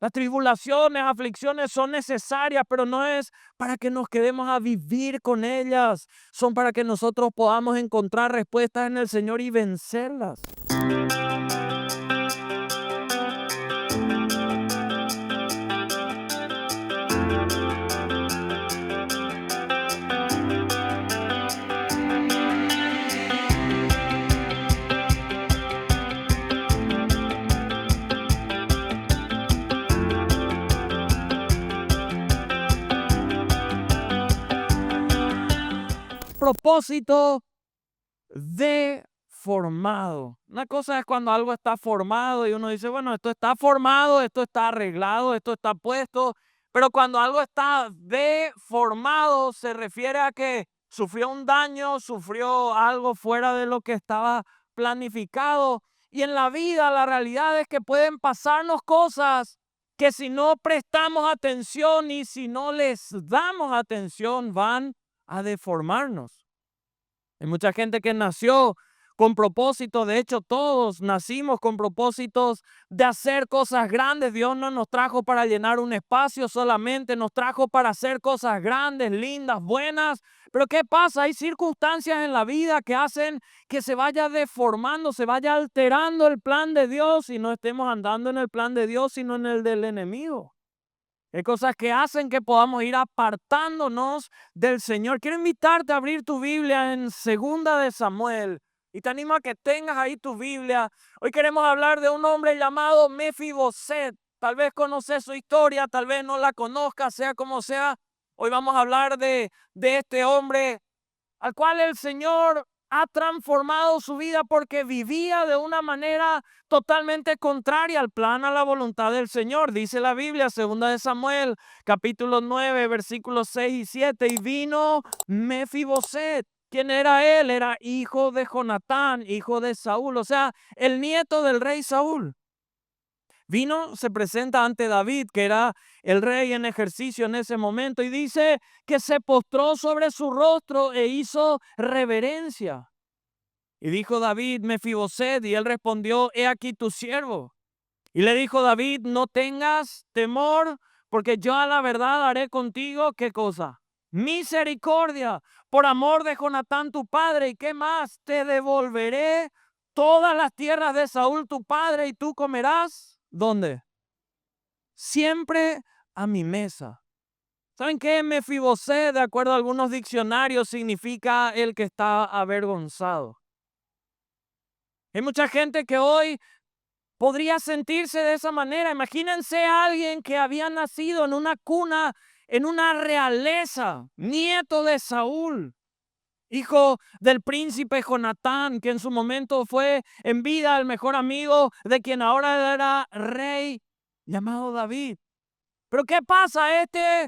Las tribulaciones, aflicciones son necesarias, pero no es para que nos quedemos a vivir con ellas. Son para que nosotros podamos encontrar respuestas en el Señor y vencerlas. Propósito deformado. Una cosa es cuando algo está formado y uno dice, bueno, esto está formado, esto está arreglado, esto está puesto, pero cuando algo está deformado se refiere a que sufrió un daño, sufrió algo fuera de lo que estaba planificado. Y en la vida la realidad es que pueden pasarnos cosas que si no prestamos atención y si no les damos atención van a deformarnos. Hay mucha gente que nació con propósito, de hecho todos nacimos con propósitos de hacer cosas grandes. Dios no nos trajo para llenar un espacio solamente, nos trajo para hacer cosas grandes, lindas, buenas. Pero ¿qué pasa? Hay circunstancias en la vida que hacen que se vaya deformando, se vaya alterando el plan de Dios y no estemos andando en el plan de Dios, sino en el del enemigo. Hay cosas que hacen que podamos ir apartándonos del Señor. Quiero invitarte a abrir tu Biblia en Segunda de Samuel. Y te animo a que tengas ahí tu Biblia. Hoy queremos hablar de un hombre llamado Mefiboset. Tal vez conoces su historia, tal vez no la conozcas, sea como sea. Hoy vamos a hablar de este hombre al cual el Señor ha transformado su vida porque vivía de una manera totalmente contraria al plan, a la voluntad del Señor. Dice la Biblia, 2 Samuel, capítulo 9, versículos 6 y 7, y vino Mefiboset. ¿Quién era él? Era hijo de Jonatán, hijo de Saúl, o sea, el nieto del rey Saúl. Vino, se presenta ante David, que era el rey en ejercicio en ese momento, y dice que se postró sobre su rostro e hizo reverencia. Y dijo David, Mefiboset, y él respondió, he aquí tu siervo. Y le dijo David, no tengas temor, porque yo a la verdad haré contigo, ¿qué cosa? Misericordia, por amor de Jonatán tu padre, y qué más, te devolveré todas las tierras de Saúl tu padre, y tú comerás, ¿dónde? Siempre a mi mesa. ¿Saben qué? Mefiboset, de acuerdo a algunos diccionarios, significa el que está avergonzado. Hay mucha gente que hoy podría sentirse de esa manera. Imagínense a alguien que había nacido en una cuna, en una realeza, nieto de Saúl, hijo del príncipe Jonatán, que en su momento fue en vida el mejor amigo de quien ahora era rey, llamado David. Pero ¿qué pasa? Este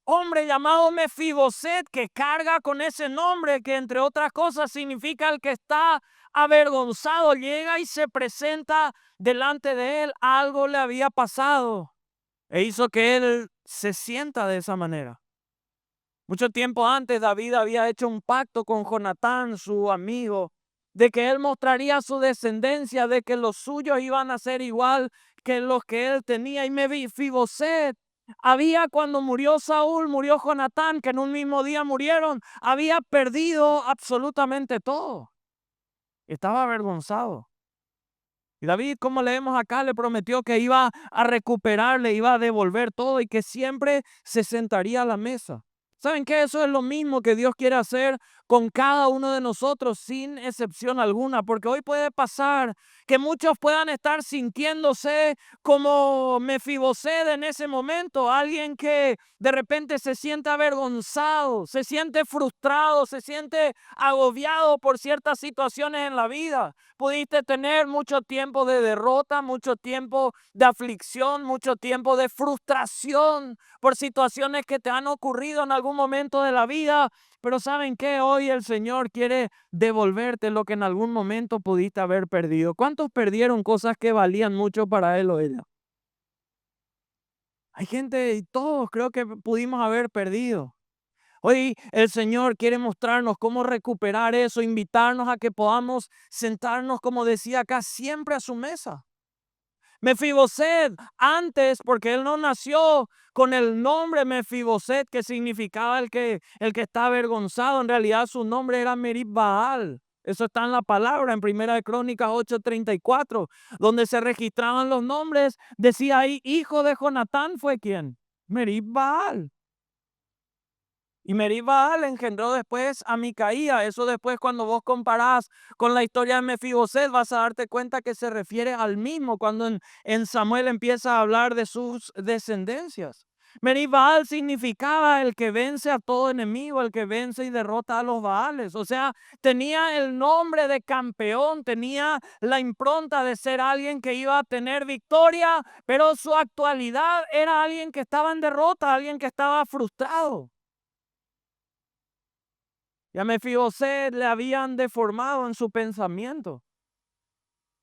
hombre llamado Mefiboset, que carga con ese nombre, que entre otras cosas significa el que está avergonzado, llega y se presenta delante de él. Algo le había pasado e hizo que él se sienta de esa manera. Mucho tiempo antes David había hecho un pacto con Jonatán, su amigo, de que él mostraría su descendencia, de que los suyos iban a ser igual que los que él tenía. Y Mefiboset había, cuando murió Saúl, murió Jonatán, que en un mismo día murieron, había perdido absolutamente todo. Estaba avergonzado. Y David, como leemos acá, le prometió que iba a recuperarle, iba a devolver todo y que siempre se sentaría a la mesa. ¿Saben qué? Eso es lo mismo que Dios quiere hacer con cada uno de nosotros sin excepción alguna, porque hoy puede pasar que muchos puedan estar sintiéndose como Mefiboset en ese momento, alguien que de repente se siente avergonzado, se siente frustrado, se siente agobiado por ciertas situaciones en la vida. Pudiste tener mucho tiempo de derrota, mucho tiempo de aflicción, mucho tiempo de frustración por situaciones que te han ocurrido en algún momento de la vida. Pero ¿saben qué? Hoy el Señor quiere devolverte lo que en algún momento pudiste haber perdido. ¿Cuántos perdieron cosas que valían mucho para él o ella? Hay gente y todos creo que pudimos haber perdido. Hoy el Señor quiere mostrarnos cómo recuperar eso, invitarnos a que podamos sentarnos, como decía acá, siempre a su mesa. Mefiboset, antes, porque él no nació con el nombre Mefiboset, que significaba el que está avergonzado. En realidad su nombre era Merib Baal. Eso está en la palabra, en Primera de Crónicas 8:34, donde se registraban los nombres. Decía ahí, hijo de Jonatán fue quien, Merib Baal. Y Merib Baal engendró después a Micaía. Eso después, cuando vos comparás con la historia de Mefiboset, vas a darte cuenta que se refiere al mismo cuando en Samuel empieza a hablar de sus descendencias. Merib Baal significaba el que vence a todo enemigo, el que vence y derrota a los Baales. O sea, tenía el nombre de campeón, tenía la impronta de ser alguien que iba a tener victoria, pero su actualidad era alguien que estaba en derrota, alguien que estaba frustrado. Y a Mefiboset le habían deformado en su pensamiento.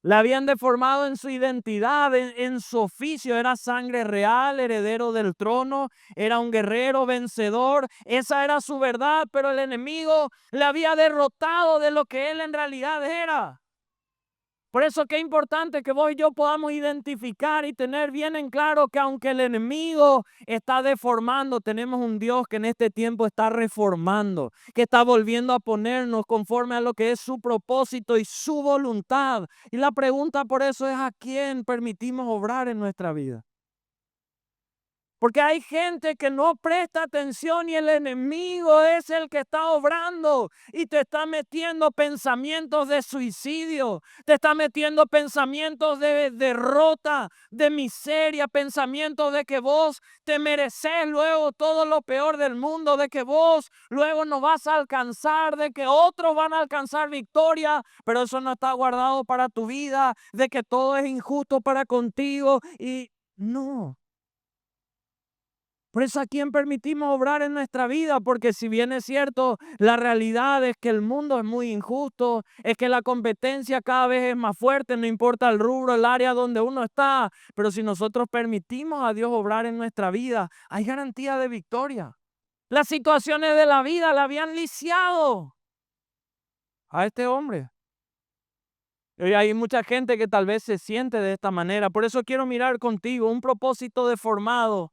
Le habían deformado en su identidad, en su oficio. Era sangre real, heredero del trono, era un guerrero vencedor. Esa era su verdad, pero el enemigo le había derrotado de lo que él en realidad era. Por eso qué importante que vos y yo podamos identificar y tener bien en claro que aunque el enemigo está deformando, tenemos un Dios que en este tiempo está reformando, que está volviendo a ponernos conforme a lo que es su propósito y su voluntad. Y la pregunta por eso es: ¿a quién permitimos obrar en nuestra vida? Porque hay gente que no presta atención y el enemigo es el que está obrando y te está metiendo pensamientos de suicidio, te está metiendo pensamientos de derrota, de miseria, pensamientos de que vos te mereces luego todo lo peor del mundo, de que vos luego no vas a alcanzar, de que otros van a alcanzar victoria, pero eso no está guardado para tu vida, de que todo es injusto para contigo y no. Por eso, ¿a quién permitimos obrar en nuestra vida? Porque si bien es cierto, la realidad es que el mundo es muy injusto, es que la competencia cada vez es más fuerte, no importa el rubro, el área donde uno está, pero si nosotros permitimos a Dios obrar en nuestra vida, hay garantía de victoria. Las situaciones de la vida le habían lisiado a este hombre. Y hay mucha gente que tal vez se siente de esta manera. Por eso quiero mirar contigo un propósito deformado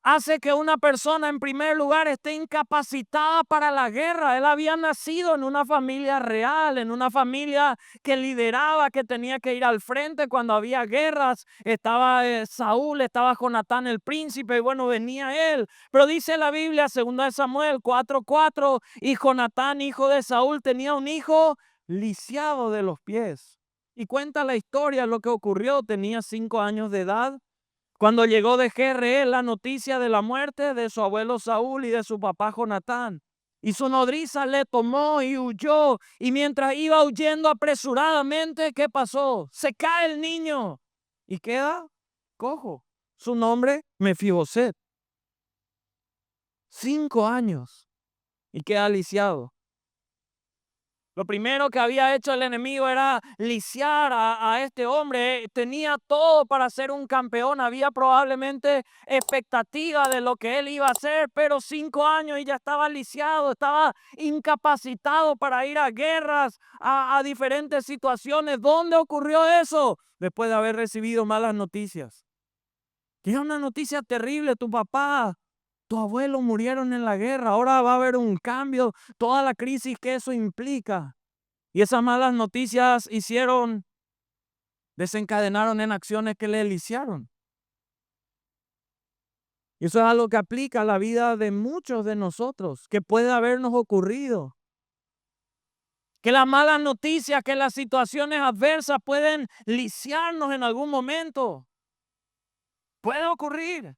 hace que una persona en primer lugar esté incapacitada para la guerra. Él había nacido en una familia real, en una familia que lideraba, que tenía que ir al frente cuando había guerras. Estaba Saúl, estaba Jonatán el príncipe y bueno, venía él. Pero dice la Biblia, 2 de Samuel 4:4, y Jonatán, hijo de Saúl, tenía un hijo lisiado de los pies. Y cuenta la historia, lo que ocurrió. Tenía 5 años de edad cuando llegó de Jezreel la noticia de la muerte de su abuelo Saúl y de su papá Jonatán. Y su nodriza le tomó y huyó. Y mientras iba huyendo apresuradamente, ¿qué pasó? Se cae el niño y queda cojo. Su nombre, Mefiboset. 5 años y queda lisiado. Lo primero que había hecho el enemigo era lisiar a este hombre. Tenía todo para ser un campeón. Había probablemente expectativa de lo que él iba a hacer, pero 5 años y ya estaba lisiado, estaba incapacitado para ir a guerras, a diferentes situaciones. ¿Dónde ocurrió eso? Después de haber recibido malas noticias. Que es una noticia terrible: tu papá, tu abuelo murieron en la guerra, ahora va a haber un cambio, toda la crisis que eso implica. Y esas malas noticias desencadenaron en acciones que le lisiaron. Y eso es algo que aplica a la vida de muchos de nosotros, que puede habernos ocurrido. Que las malas noticias, que las situaciones adversas pueden lisiarnos en algún momento. Puede ocurrir.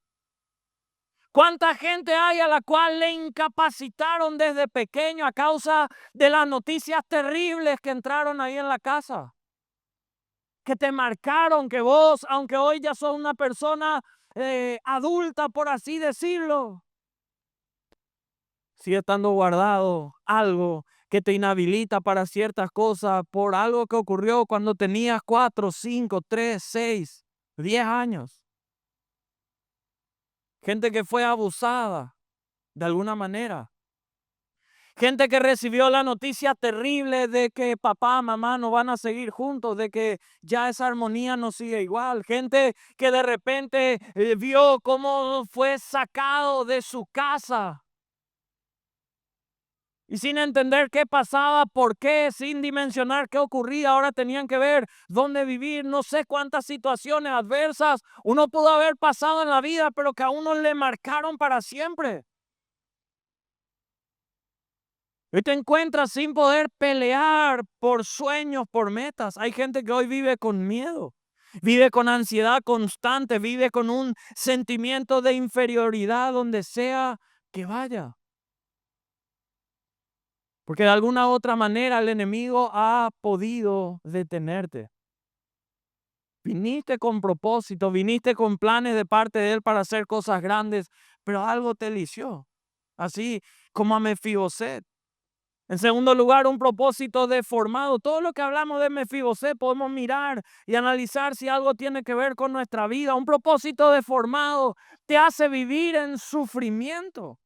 ¿Cuánta gente hay a la cual le incapacitaron desde pequeño a causa de las noticias terribles que entraron ahí en la casa? Que te marcaron, que vos, aunque hoy ya sos una persona adulta, por así decirlo, sigue estando guardado algo que te inhabilita para ciertas cosas por algo que ocurrió cuando tenías 4, 5, 3, 6, 10 años. Gente que fue abusada de alguna manera. Gente que recibió la noticia terrible de que papá, mamá no van a seguir juntos, de que ya esa armonía no sigue igual. Gente que de repente vio cómo fue sacado de su casa. Y sin entender qué pasaba, por qué, sin dimensionar qué ocurría, ahora tenían que ver dónde vivir, no sé cuántas situaciones adversas uno pudo haber pasado en la vida, pero que a uno le marcaron para siempre. Y te encuentras sin poder pelear por sueños, por metas. Hay gente que hoy vive con miedo, vive con ansiedad constante, vive con un sentimiento de inferioridad donde sea que vaya. Porque de alguna u otra manera el enemigo ha podido detenerte. Viniste con propósito, viniste con planes de parte de él para hacer cosas grandes, pero algo te lició, así como a Mefiboset. En segundo lugar, un propósito deformado. Todo lo que hablamos de Mefiboset podemos mirar y analizar si algo tiene que ver con nuestra vida. Un propósito deformado te hace vivir en sufrimiento.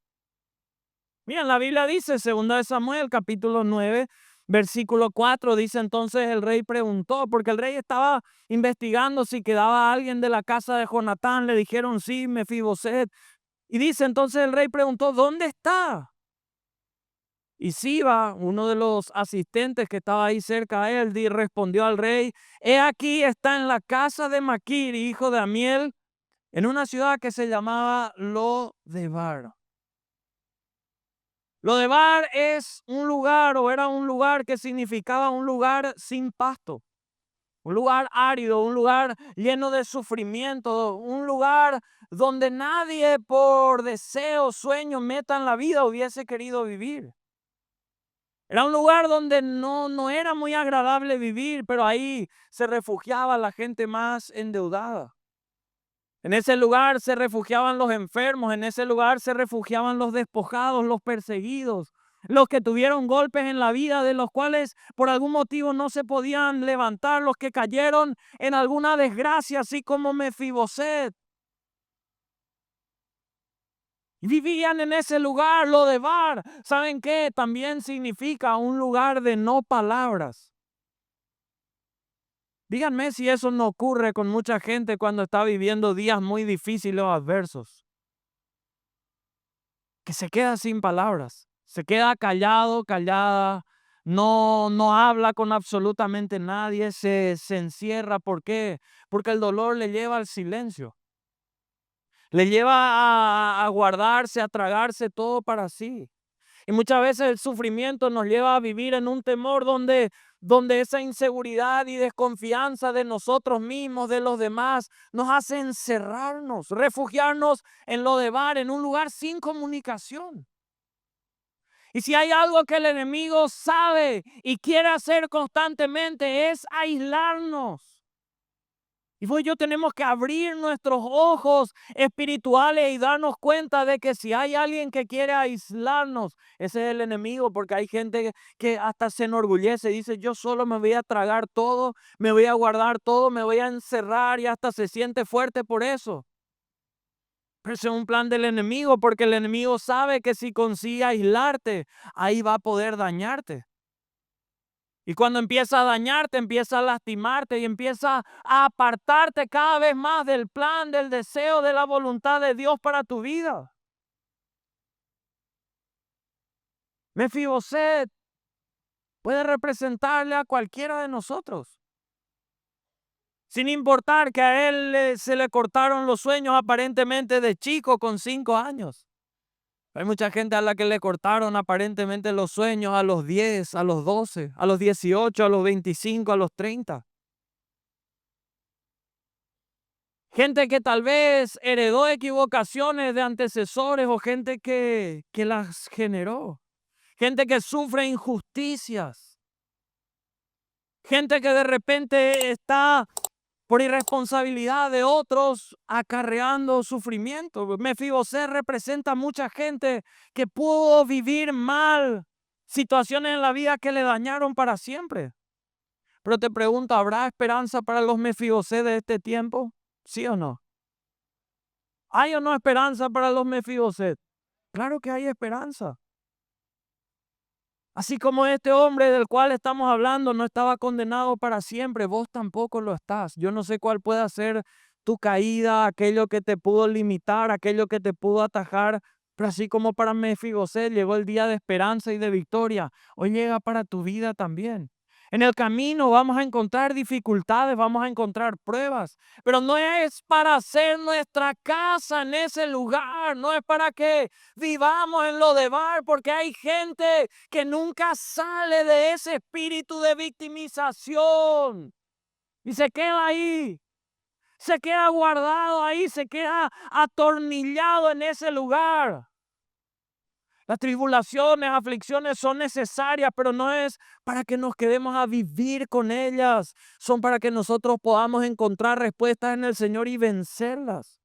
Miren, la Biblia dice, 2 Samuel, capítulo 9, versículo 4, dice entonces el rey preguntó, porque el rey estaba investigando si quedaba alguien de la casa de Jonatán. Le dijeron, sí, Mefiboset. Y dice entonces el rey preguntó, ¿dónde está? Y Siba, uno de los asistentes que estaba ahí cerca de él, respondió al rey, he aquí está en la casa de Maquir, hijo de Amiel, en una ciudad que se llamaba Lodebar. Lodebar es un lugar, o era un lugar que significaba un lugar sin pasto, un lugar árido, un lugar lleno de sufrimiento, un lugar donde nadie por deseo, sueño, meta en la vida hubiese querido vivir. Era un lugar donde no era muy agradable vivir, pero ahí se refugiaba la gente más endeudada. En ese lugar se refugiaban los enfermos, en ese lugar se refugiaban los despojados, los perseguidos, los que tuvieron golpes en la vida, de los cuales por algún motivo no se podían levantar, los que cayeron en alguna desgracia, así como Mefiboset. Y vivían en ese lugar, Lodebar. ¿Saben qué? También significa un lugar de no palabras. Díganme si eso no ocurre con mucha gente cuando está viviendo días muy difíciles o adversos. Que se queda sin palabras, se queda callado, callada, no habla con absolutamente nadie, se encierra. ¿Por qué? Porque el dolor le lleva al silencio, le lleva a guardarse, a tragarse todo para sí. Y muchas veces el sufrimiento nos lleva a vivir en un temor donde esa inseguridad y desconfianza de nosotros mismos, de los demás, nos hace encerrarnos, refugiarnos en Lodebar, en un lugar sin comunicación. Y si hay algo que el enemigo sabe y quiere hacer constantemente es aislarnos. Y vos y yo tenemos que abrir nuestros ojos espirituales y darnos cuenta de que si hay alguien que quiere aislarnos, ese es el enemigo, porque hay gente que hasta se enorgullece, dice, yo solo me voy a tragar todo, me voy a guardar todo, me voy a encerrar, y hasta se siente fuerte por eso. Pero ese es un plan del enemigo, porque el enemigo sabe que si consigue aislarte, ahí va a poder dañarte. Y cuando empieza a dañarte, empieza a lastimarte y empieza a apartarte cada vez más del plan, del deseo, de la voluntad de Dios para tu vida. Mefiboset puede representarle a cualquiera de nosotros. Sin importar que a él se le cortaron los sueños aparentemente de chico con 5 años. Hay mucha gente a la que le cortaron aparentemente los sueños a los 10, a los 12, a los 18, a los 25, a los 30. Gente que tal vez heredó equivocaciones de antecesores o gente que las generó. Gente que sufre injusticias. Gente que de repente está por irresponsabilidad de otros acarreando sufrimiento. Mefiboset representa a mucha gente que pudo vivir mal situaciones en la vida que le dañaron para siempre. Pero te pregunto, ¿habrá esperanza para los Mefiboset de este tiempo? ¿Sí o no? ¿Hay o no esperanza para los Mefiboset? Claro que hay esperanza. Así como este hombre del cual estamos hablando no estaba condenado para siempre, vos tampoco lo estás. Yo no sé cuál puede ser tu caída, aquello que te pudo limitar, aquello que te pudo atajar, pero así como para Mefiboset llegó el día de esperanza y de victoria, hoy llega para tu vida también. En el camino vamos a encontrar dificultades, vamos a encontrar pruebas, pero no es para hacer nuestra casa en ese lugar, no es para que vivamos en lo de bar, porque hay gente que nunca sale de ese espíritu de victimización y se queda ahí, se queda guardado ahí, se queda atornillado en ese lugar. Las tribulaciones, aflicciones son necesarias, pero no es para que nos quedemos a vivir con ellas. Son para que nosotros podamos encontrar respuestas en el Señor y vencerlas.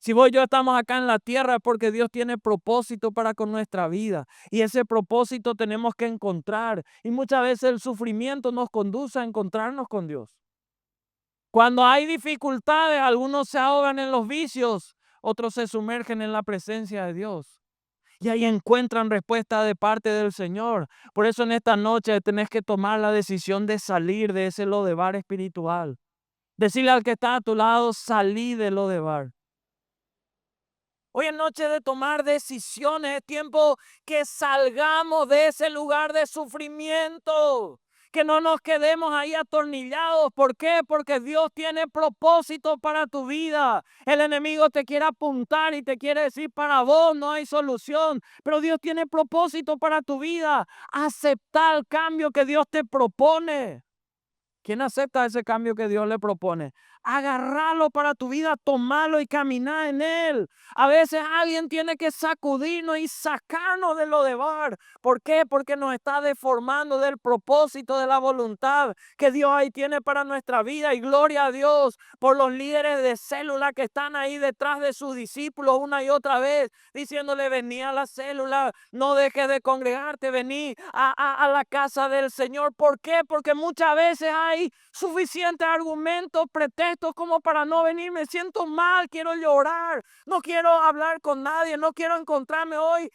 Si vos y yo estamos acá en la tierra es porque Dios tiene propósito para con nuestra vida. Y ese propósito tenemos que encontrar. Y muchas veces el sufrimiento nos conduce a encontrarnos con Dios. Cuando hay dificultades, algunos se ahogan en los vicios, otros se sumergen en la presencia de Dios. Y ahí encuentran respuesta de parte del Señor. Por eso en esta noche tenés que tomar la decisión de salir de ese lodevar espiritual. Decirle al que está a tu lado, salí del lodevar. Hoy es noche de tomar decisiones, es tiempo que salgamos de ese lugar de sufrimiento, que no nos quedemos ahí atornillados. ¿Por qué? Porque Dios tiene propósito para tu vida. El enemigo te quiere apuntar y te quiere decir, para vos no hay solución, pero Dios tiene propósito para tu vida. Acepta el cambio que Dios te propone. ¿Quién acepta ese cambio que Dios le propone? Agarrarlo para tu vida, tomarlo y caminar en él. A veces alguien tiene que sacudirnos y sacarnos de lo de bar. ¿Por qué? Porque nos está deformando del propósito de la voluntad que Dios ahí tiene para nuestra vida. Y gloria a Dios por los líderes de célula que están ahí detrás de sus discípulos una y otra vez, diciéndole, vení a la célula, no dejes de congregarte, vení a la casa del Señor. ¿Por qué? Porque muchas veces hay suficientes argumentos, pretextos como para no venir. Me siento mal, quiero llorar, no quiero hablar con nadie, no quiero encontrarme hoy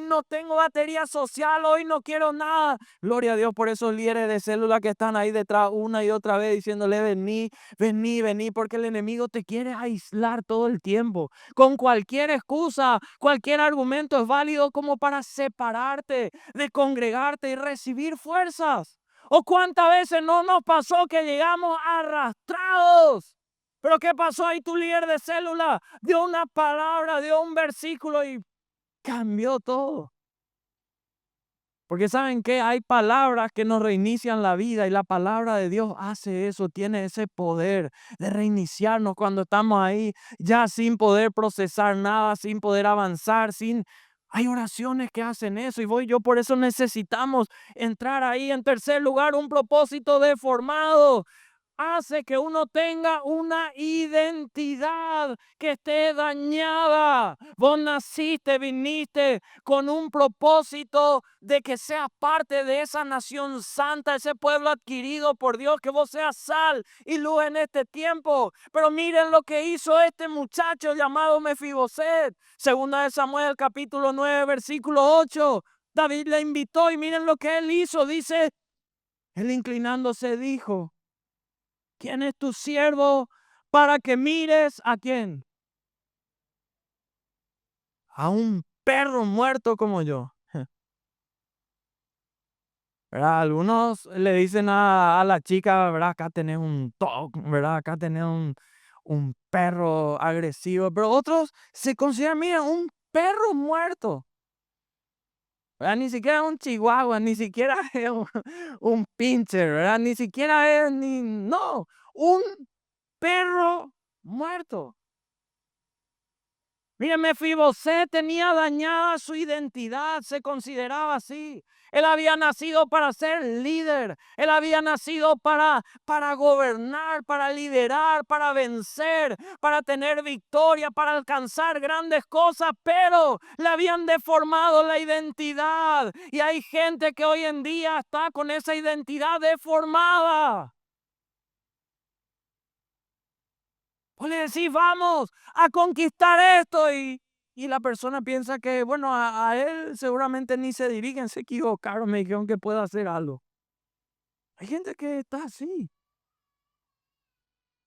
no tengo batería social, hoy no quiero nada. Gloria a Dios por esos líderes de célula que están ahí detrás una y otra vez diciéndole, vení, vení, vení, porque el enemigo te quiere aislar todo el tiempo. Con cualquier excusa, cualquier argumento es válido como para separarte de congregarte y recibir fuerzas. ¿O cuántas veces no nos pasó que llegamos arrastrados? Pero ¿qué pasó ahí tu líder de célula? Dio una palabra, dio un versículo y cambió todo. Porque ¿saben qué? Hay palabras que nos reinician la vida y la palabra de Dios hace eso, tiene ese poder de reiniciarnos cuando estamos ahí ya sin poder procesar nada, sin poder avanzar, sin... Hay oraciones que hacen eso y yo por eso necesitamos entrar ahí. En tercer lugar, un propósito deformado hace que uno tenga una identidad que esté dañada. Vos naciste, viniste con un propósito de que seas parte de esa nación santa, ese pueblo adquirido por Dios, que vos seas sal y luz en este tiempo. Pero miren lo que hizo este muchacho llamado Mefiboset. Segunda de Samuel, capítulo 9, versículo 8. David le invitó y miren lo que él hizo. Dice, él inclinándose dijo, ¿quién es tu siervo para que mires a quién? A un perro muerto como yo. ¿Verdad? Algunos le dicen a la chica, ¿verdad? Acá tenés un dog, ¿verdad? Acá tenés un perro agresivo, pero otros se consideran, mira, un perro muerto. ¿Verdad? Ni siquiera un chihuahua, ni siquiera es un pincher, ¿verdad? Ni siquiera es, no, un perro muerto. Mire, Mefiboset tenía dañada su identidad, se consideraba así. Él había nacido para ser líder, él había nacido para gobernar, para liderar, para vencer, para tener victoria, para alcanzar grandes cosas, pero le habían deformado la identidad. Y hay gente que hoy en día está con esa identidad deformada. Vos le decís, vamos a conquistar esto y Y la persona piensa que, bueno, a él seguramente ni se dirigen, se equivocaron, me dijeron que puedo hacer algo. Hay gente que está así.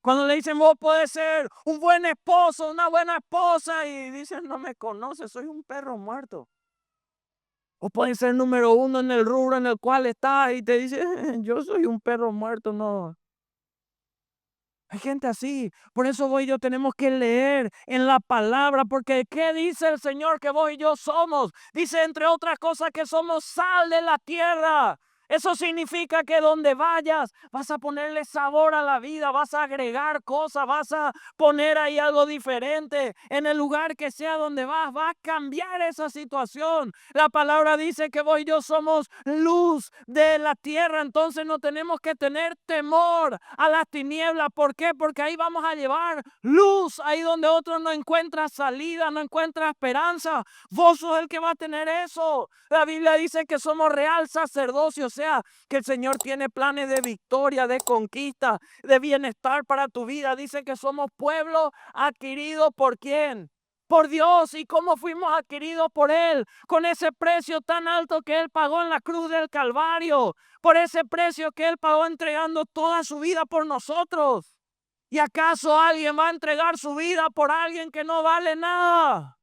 Cuando le dicen, vos podés ser un buen esposo, una buena esposa, y dicen, no me conoces, soy un perro muerto. O puede ser número uno en el rubro en el cual estás y te dice, yo soy un perro muerto, no. Hay gente así. Por eso vos y yo tenemos que leer en la palabra, porque ¿qué dice el Señor que vos y yo somos? Dice, entre otras cosas, que somos sal de la tierra. Eso significa que donde vayas vas a ponerle sabor a la vida, vas a agregar cosas, vas a poner ahí algo diferente. En el lugar que sea donde vas, va a cambiar esa situación. La palabra dice que vos y yo somos luz de la tierra, entonces no tenemos que tener temor a las tinieblas. ¿Por qué? Porque ahí vamos a llevar luz, ahí donde otro no encuentra salida, no encuentra esperanza. Vos sos el que va a tener eso. La Biblia dice que somos real sacerdocio, o sea, que el Señor tiene planes de victoria, de conquista, de bienestar para tu vida. Dice que somos pueblo adquirido ¿por quién? Por Dios. ¿Y cómo fuimos adquiridos por Él? Con ese precio tan alto que Él pagó en la cruz del Calvario. Por ese precio que Él pagó entregando toda su vida por nosotros. ¿Y acaso alguien va a entregar su vida por alguien que no vale nada?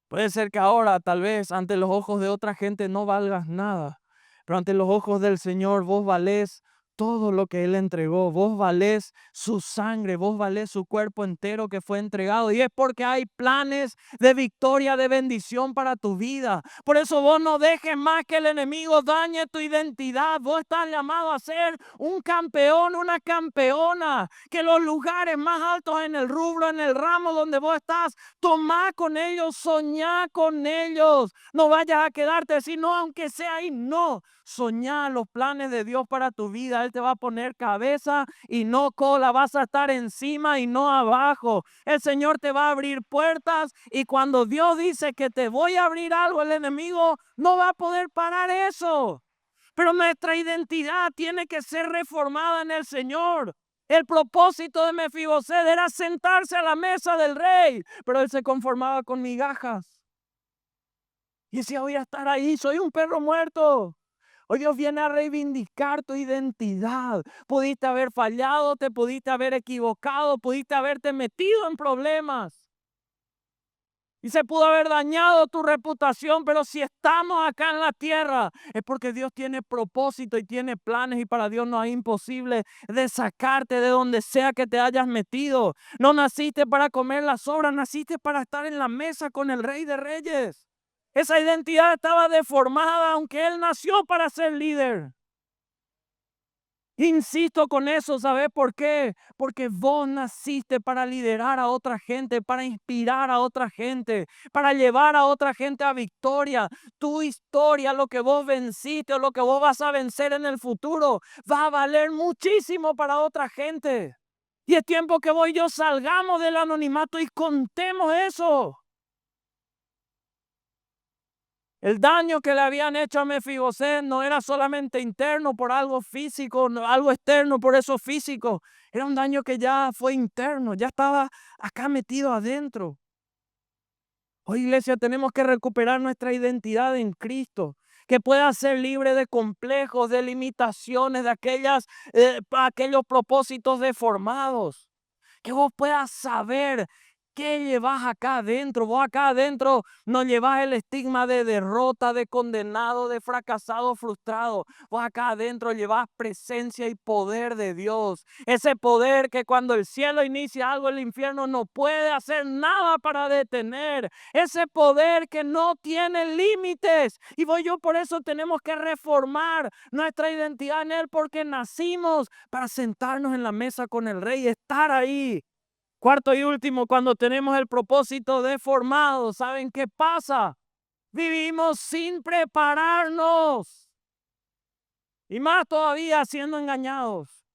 Puede ser que ahora, tal vez, ante los ojos de otra gente no valgas nada, pero ante los ojos del Señor vos valés todo lo que Él entregó. Vos valés su sangre, vos valés su cuerpo entero que fue entregado. Y es porque hay planes de victoria, de bendición para tu vida. Por eso vos no dejes más que el enemigo dañe tu identidad. Vos estás llamado a ser un campeón, una campeona. Que los lugares más altos en el rubro, en el ramo donde vos estás, tomá con ellos, soñá con ellos. No vayas a quedarte así, no, aunque sea ahí, no. Soñá los planes de Dios para tu vida. Él te va a poner cabeza y no cola. Vas a estar encima y no abajo. El Señor te va a abrir puertas y cuando Dios dice que te voy a abrir algo, el enemigo no va a poder parar eso. Pero nuestra identidad tiene que ser reformada en el Señor. El propósito de Mefiboset era sentarse a la mesa del rey, pero él se conformaba con migajas. Y decía, voy a estar ahí, soy un perro muerto. Hoy Dios viene a reivindicar tu identidad. Pudiste haber fallado, te pudiste haber equivocado, pudiste haberte metido en problemas. Y se pudo haber dañado tu reputación, pero si estamos acá en la tierra es porque Dios tiene propósito y tiene planes y para Dios no es imposible de sacarte de donde sea que te hayas metido. No naciste para comer las sobras, naciste para estar en la mesa con el Rey de Reyes. Esa identidad estaba deformada aunque Él nació para ser líder. Insisto con eso, ¿sabes por qué? Porque vos naciste para liderar a otra gente, para inspirar a otra gente, para llevar a otra gente a victoria. Tu historia, lo que vos venciste o lo que vos vas a vencer en el futuro, va a valer muchísimo para otra gente. Y es tiempo que vos y yo salgamos del anonimato y contemos eso. El daño que le habían hecho a Mefiboset no era solamente interno por algo físico, algo externo por eso físico. Era un daño que ya fue interno, ya estaba acá metido adentro. Hoy, iglesia, tenemos que recuperar nuestra identidad en Cristo, que pueda ser libre de complejos, de limitaciones, de aquellos propósitos deformados. Que vos puedas saber qué llevas acá adentro. Vos acá adentro no llevas el estigma de derrota, de condenado, de fracasado, frustrado. Vos acá adentro llevas presencia y poder de Dios. Ese poder que cuando el cielo inicia algo, el infierno no puede hacer nada para detener. Ese poder que no tiene límites. Y vos y yo por eso tenemos que reformar nuestra identidad en Él, porque nacimos para sentarnos en la mesa con el Rey y estar ahí. Cuarto y último, cuando tenemos el propósito deformado, ¿saben qué pasa? Vivimos sin prepararnos. Y más todavía siendo engañados.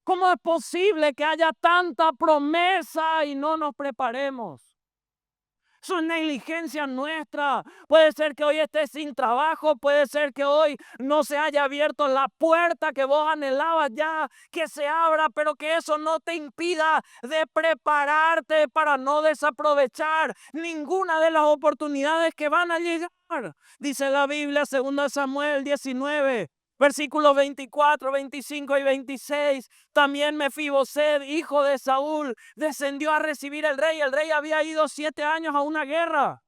¿Cómo es posible que haya tanta promesa y no nos preparemos? Eso es negligencia nuestra. Puede ser que hoy estés sin trabajo, puede ser que hoy no se haya abierto la puerta que vos anhelabas ya que se abra, pero que eso no te impida de prepararte para no desaprovechar ninguna de las oportunidades que van a llegar. Dice la Biblia, 2 Samuel 19. Versículos 24, 25 y 26. También Mefiboset, hijo de Saúl, descendió a recibir al rey. El rey había ido 7 años a una guerra.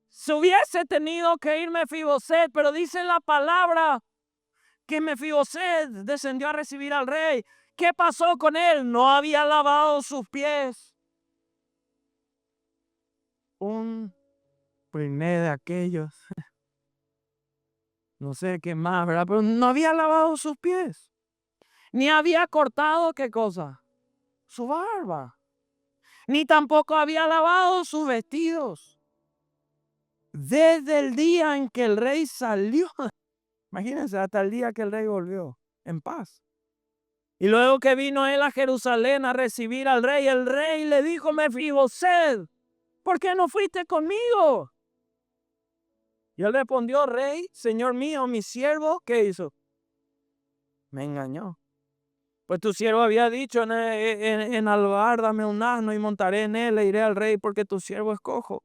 Se hubiese tenido que ir Mefiboset, pero dice la palabra que Mefiboset descendió a recibir al rey. ¿Qué pasó con él? No había lavado sus pies. Un priné de aquellos. No sé qué más, ¿verdad? Pero no había lavado sus pies. Ni había cortado, ¿qué cosa? Su barba. Ni tampoco había lavado sus vestidos. Desde el día en que el rey salió, imagínense, hasta el día que el rey volvió en paz. Y luego que vino él a Jerusalén a recibir al rey, el rey le dijo: Mefiboset, ¿por qué no fuiste conmigo? Y él respondió: rey, señor mío, mi siervo, ¿qué hizo? Me engañó. Pues tu siervo había dicho en albar, dame un asno y montaré en él e iré al rey porque tu siervo es cojo.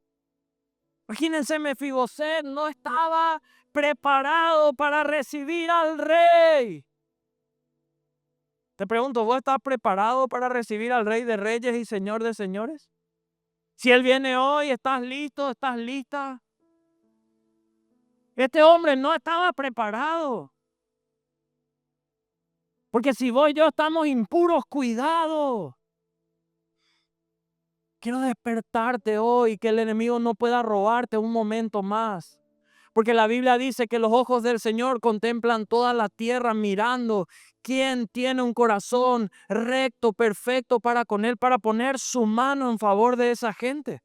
Imagínense, Mefiboset no estaba preparado para recibir al rey. Te pregunto, ¿vos estás preparado para recibir al rey de reyes y señor de señores? Si él viene hoy, ¿estás listo? ¿Estás lista? Este hombre no estaba preparado. Porque si vos y yo estamos impuros, cuidado. Quiero despertarte hoy, que el enemigo no pueda robarte un momento más. Porque la Biblia dice que los ojos del Señor contemplan toda la tierra mirando quién tiene un corazón recto, perfecto para con Él, para poner su mano en favor de esa gente.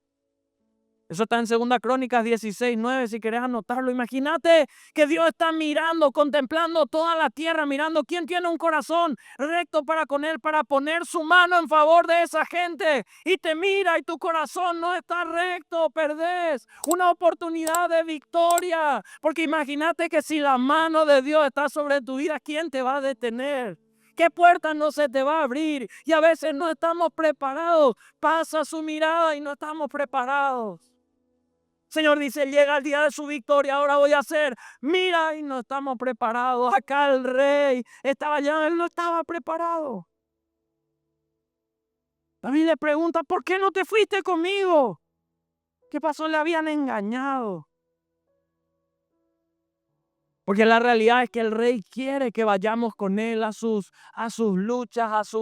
Eso está en 2 Crónicas 16:9, si querés anotarlo. Imagínate que Dios está mirando, contemplando toda la tierra, mirando quién tiene un corazón recto para con Él, para poner su mano en favor de esa gente. Y te mira y tu corazón no está recto, perdés una oportunidad de victoria. Porque imagínate que si la mano de Dios está sobre tu vida, ¿quién te va a detener? ¿Qué puerta no se te va a abrir? Y a veces no estamos preparados. Pasa su mirada y no estamos preparados. Señor dice, llega el día de su victoria, ahora voy a hacer. Mira, y no estamos preparados. Acá el rey estaba allá, él no estaba preparado. David le pregunta, ¿por qué no te fuiste conmigo? ¿Qué pasó? Le habían engañado. Porque la realidad es que el rey quiere que vayamos con él a sus luchas,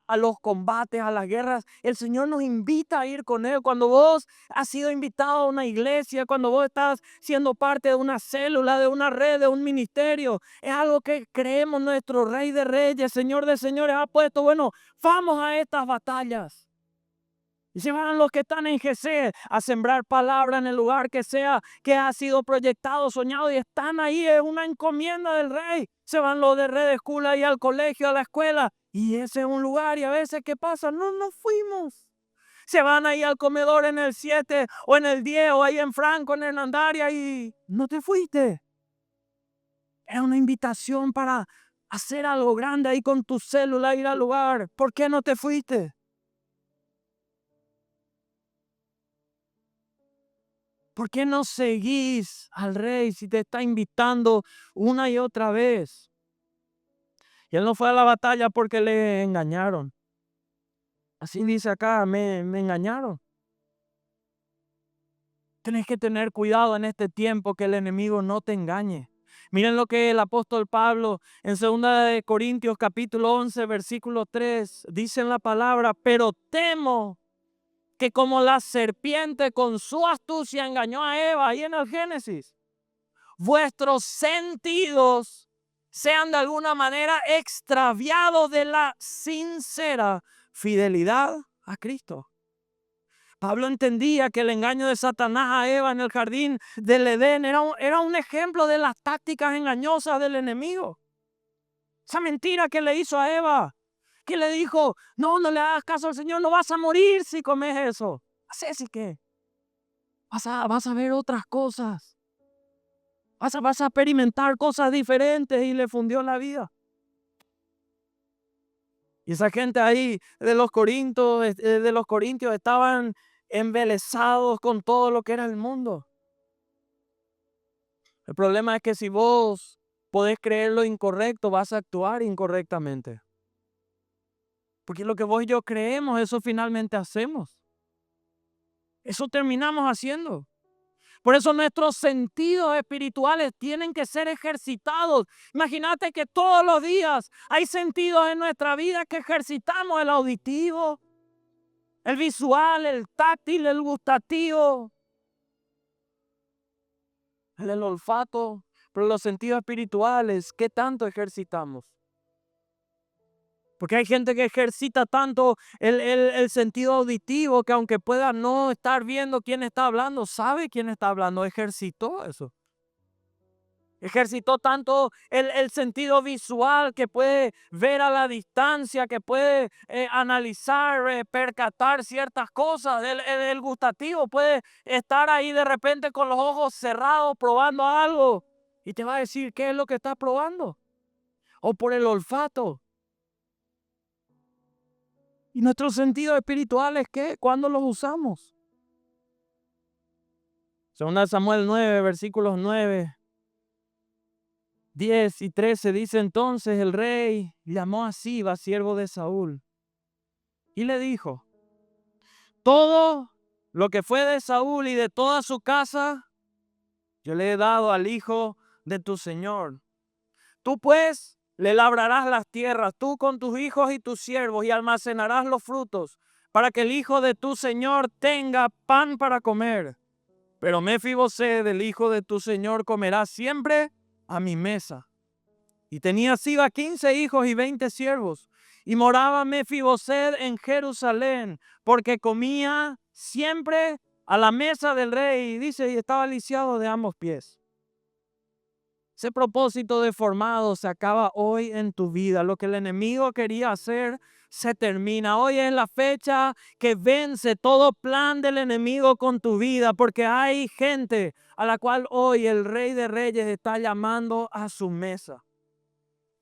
a los combates, a las guerras. El Señor nos invita a ir con Él. Cuando vos has sido invitado a una iglesia, cuando vos estás siendo parte de una célula, de una red, de un ministerio, es algo que creemos nuestro Rey de Reyes, Señor de Señores ha puesto. Bueno, vamos a estas batallas. Y se van los que están en GC a sembrar palabra en el lugar que sea, que ha sido proyectado, soñado, y están ahí, es una encomienda del Rey. Se van los de Red School ahí al colegio, a la escuela, y ese es un lugar, y a veces, ¿qué pasa? No nos fuimos. Se van ahí al comedor en el 7 o en el 10 o ahí en Franco, en Hernandaria, y no te fuiste. Era una invitación para hacer algo grande ahí con tu célula, ir al lugar. ¿Por qué no te fuiste? ¿Por qué no seguís al rey si te está invitando una y otra vez? Y él no fue a la batalla porque le engañaron. Así dice acá, me engañaron. Tenés que tener cuidado en este tiempo que el enemigo no te engañe. Miren lo que el apóstol Pablo en 2 Corintios capítulo 11 versículo 3 dice en la palabra, pero temo que como la serpiente con su astucia engañó a Eva ahí en el Génesis, vuestros sentidos sean de alguna manera extraviados de la sincera fidelidad a Cristo. Pablo entendía que el engaño de Satanás a Eva en el jardín del Edén era un ejemplo de las tácticas engañosas del enemigo. Esa mentira que le hizo a Eva, ¿Qué le dijo? No, no le hagas caso al Señor, no vas a morir si comes eso. Así que vas a ver otras cosas. Vas a experimentar cosas diferentes y le fundió la vida. Y esa gente ahí de los corintios estaban embelesados con todo lo que era el mundo. El problema es que si vos podés creer lo incorrecto, vas a actuar incorrectamente. Porque lo que vos y yo creemos, eso finalmente hacemos. Eso terminamos haciendo. Por eso nuestros sentidos espirituales tienen que ser ejercitados. Imagínate que todos los días hay sentidos en nuestra vida que ejercitamos: el auditivo, el visual, el táctil, el gustativo, el olfato. Pero los sentidos espirituales, ¿qué tanto ejercitamos? Porque hay gente que ejercita tanto el sentido auditivo que aunque pueda no estar viendo quién está hablando, sabe quién está hablando, ejercitó eso. Ejercitó tanto el sentido visual que puede ver a la distancia, que puede analizar, percatar ciertas cosas. El gustativo puede estar ahí de repente con los ojos cerrados probando algo y te va a decir qué es lo que está probando. O por el olfato. ¿Y nuestros sentidos espirituales qué? ¿Cuándo los usamos? Segunda de Samuel 9, versículos 9, 10 y 13 dice: entonces el rey llamó a Siba, siervo de Saúl, y le dijo: todo lo que fue de Saúl y de toda su casa, yo le he dado al hijo de tu señor. Tú pues le labrarás las tierras, tú con tus hijos y tus siervos, y almacenarás los frutos, para que el hijo de tu señor tenga pan para comer. Pero Mefiboseth, el hijo de tu señor, comerá siempre a mi mesa. Y tenía Siba 15 hijos y 20 siervos. Y moraba Mefiboseth en Jerusalén, porque comía siempre a la mesa del rey. Y dice, y estaba lisiado de ambos pies. Ese propósito deformado se acaba hoy en tu vida. Lo que el enemigo quería hacer se termina. Hoy es la fecha que vence todo plan del enemigo con tu vida, porque hay gente a la cual hoy el Rey de Reyes está llamando a su mesa.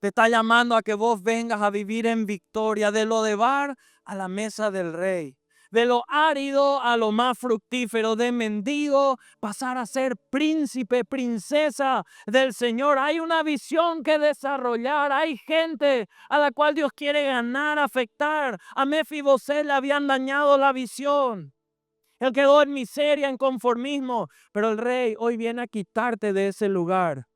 Te está llamando a que vos vengas a vivir en victoria, de lo de bar a la mesa del Rey. De lo árido a lo más fructífero, de mendigo pasar a ser príncipe, princesa del Señor. Hay una visión que desarrollar, hay gente a la cual Dios quiere ganar, afectar. A Mefiboseth le habían dañado la visión. Él quedó en miseria, en conformismo, pero el Rey hoy viene a quitarte de ese lugar.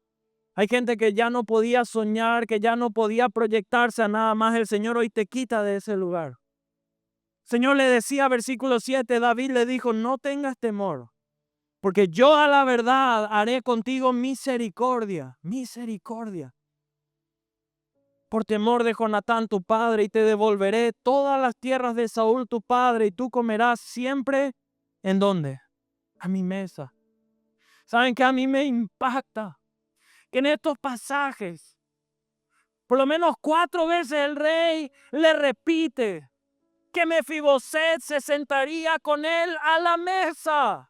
Hay gente que ya no podía soñar, que ya no podía proyectarse a nada más. El Señor hoy te quita de ese lugar. Señor le decía, versículo 7, David le dijo: no tengas temor, porque yo a la verdad haré contigo misericordia, misericordia. Por temor de Jonatán tu padre, y te devolveré todas las tierras de Saúl tu padre, y tú comerás siempre, ¿en dónde? A mi mesa. ¿Saben qué a mí me impacta? Que en estos pasajes, por lo menos 4 veces el rey le repite que Mefiboseth se sentaría con él a la mesa.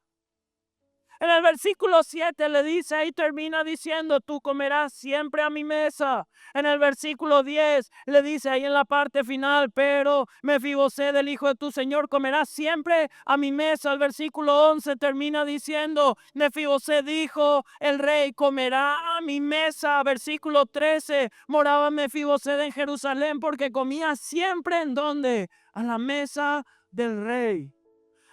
En el versículo 7 le dice, ahí termina diciendo, tú comerás siempre a mi mesa. En el versículo 10 le dice ahí en la parte final, pero Mefiboseth, el hijo de tu señor, comerá siempre a mi mesa. El versículo 11 termina diciendo, Mefiboseth dijo, el rey comerá a mi mesa. Versículo 13, moraba Mefiboseth en Jerusalén porque comía siempre ¿en dónde? A la mesa del rey.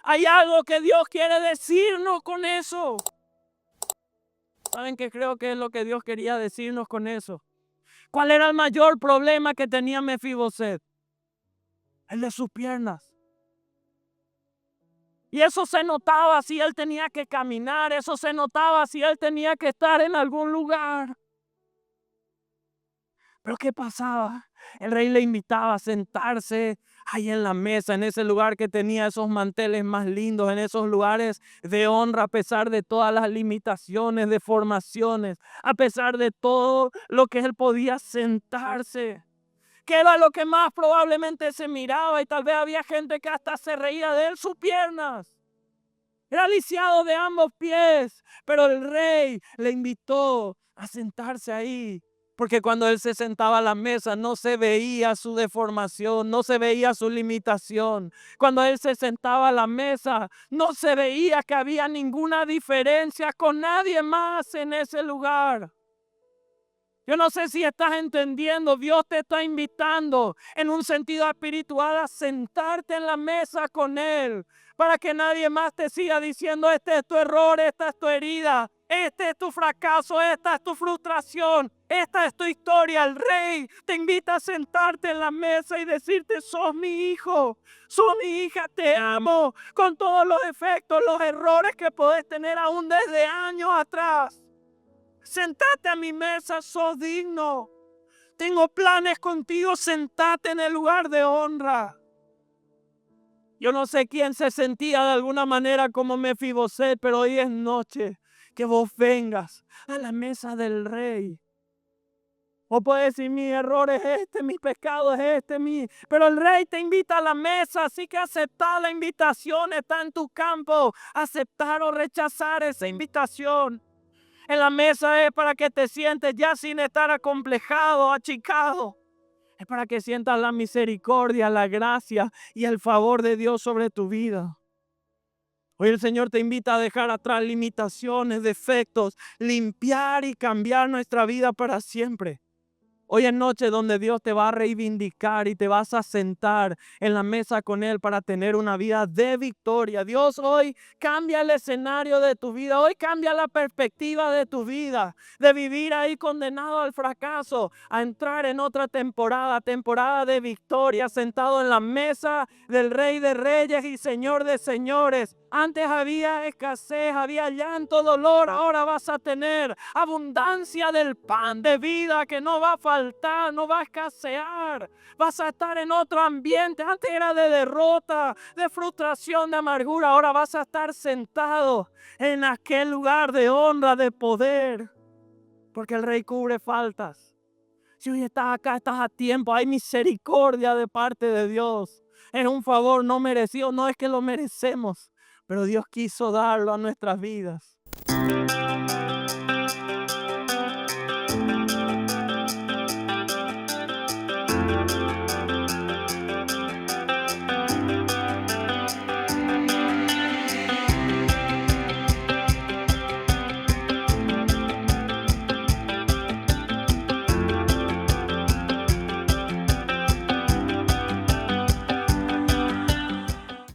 Hay algo que Dios quiere decirnos con eso. ¿Saben qué creo que es lo que Dios quería decirnos con eso? ¿Cuál era el mayor problema que tenía Mefiboseth? El de sus piernas. Y eso se notaba si él tenía que caminar, eso se notaba si él tenía que estar en algún lugar. Pero ¿qué pasaba? El rey le invitaba a sentarse ahí en la mesa, en ese lugar que tenía esos manteles más lindos, en esos lugares de honra, a pesar de todas las limitaciones, deformaciones, a pesar de todo lo que él podía sentarse. ¿Qué era lo que más probablemente se miraba? Y tal vez había gente que hasta se reía de él, sus piernas. Era lisiado de ambos pies, pero el rey le invitó a sentarse ahí. Porque cuando él se sentaba a la mesa no se veía su deformación, no se veía su limitación. Cuando él se sentaba a la mesa no se veía que había ninguna diferencia con nadie más en ese lugar. Yo no sé si estás entendiendo, Dios te está invitando en un sentido espiritual a sentarte en la mesa con Él para que nadie más te siga diciendo este es tu error, esta es tu herida, este es tu fracaso, esta es tu frustración, esta es tu historia. El Rey te invita a sentarte en la mesa y decirte sos mi hijo, sos mi hija, te amo con todos los defectos, los errores que puedes tener aún desde años atrás. Sentate a mi mesa, sos digno. Tengo planes contigo, sentate en el lugar de honra. Yo no sé quién se sentía de alguna manera como Mefiboset, pero hoy es noche que vos vengas a la mesa del rey. O puedes decir, mi error es este, mi pecado es este, pero el rey te invita a la mesa, así que aceptar la invitación, está en tu campo. Aceptar o rechazar esa invitación. En la mesa es para que te sientes ya sin estar acomplejado, achicado. Es para que sientas la misericordia, la gracia y el favor de Dios sobre tu vida. Hoy el Señor te invita a dejar atrás limitaciones, defectos, limpiar y cambiar nuestra vida para siempre. Hoy es noche donde Dios te va a reivindicar y te vas a sentar en la mesa con Él para tener una vida de victoria. Dios hoy cambia el escenario de tu vida. Hoy cambia la perspectiva de tu vida. De vivir ahí condenado al fracaso, a entrar en otra temporada, temporada de victoria, sentado en la mesa del Rey de Reyes y Señor de Señores. Antes había escasez, había llanto, dolor. Ahora vas a tener abundancia del pan de vida que no va a faltar, no va a escasear. Vas a estar en otro ambiente. Antes era de derrota, de frustración, de amargura. Ahora vas a estar sentado en aquel lugar de honra, de poder. Porque el Rey cubre faltas. Si hoy estás acá, estás a tiempo. Hay misericordia de parte de Dios. Es un favor no merecido. No es que lo merecemos, pero Dios quiso darlo a nuestras vidas.